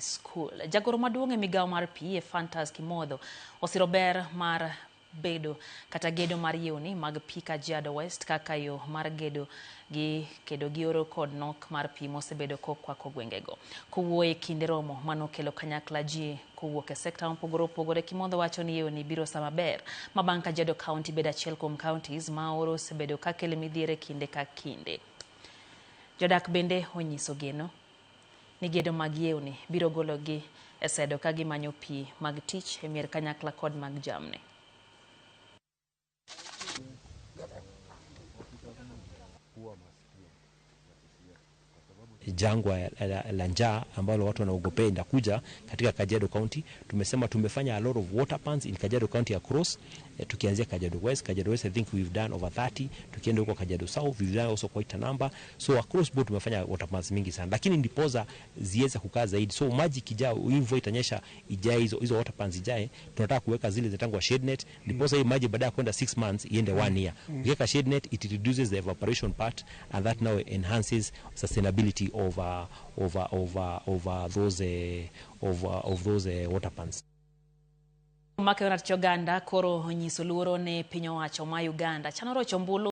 School. Jagoro maduong' e migawo mar pii Fantas Kimodho osiro ber mar bedo kata gedo mar yewni mag pii Kajiado West kaka yo mar gedo gi oro kod nok mar pii mosebedo kokwako gwengego. Kowuoyo e kinde romo manokelo kanyakla ji kowuok e sekta mopogore opogore, Kimodho wacho ni yewni biro sama ber ma bang' Kajiado County bedo achiel kuom counties ma oro osebedo kakelo midhiere kinde ka kinde. Jodak bende onyiso geno ni gedo mag yewni biro gologi e sedo ka gimanyo pii mag tich e mier kanyakla kod mag jamni. Jangwa la njaa ambalo watu wanaogopea inakuja katika Kajiado County. Tumesema tumefanya a lot of water pans in Kajiado County across, tukianzia Kajiado West. Kajiado West I think we've done over 30, tukienda huko Kajiado South we've done also quite a number. So across board tumefanya water pans mingi sana, lakini ndipoza ziweze kukaa zaidi. So maji kijao, mvua itanyesha ijae, hizo water pans ijae, tunataka kuweka zile zinatangwa shade net, ndipoza hii maji baada ya kwenda 6 months iende 1 year. Ukiweka shade net, it reduces the evaporation part, and that now enhances sustainability of those water pans. Makeo Choganda koro nyiso luoro ne piny owacho ma Uganda chanoro chombulu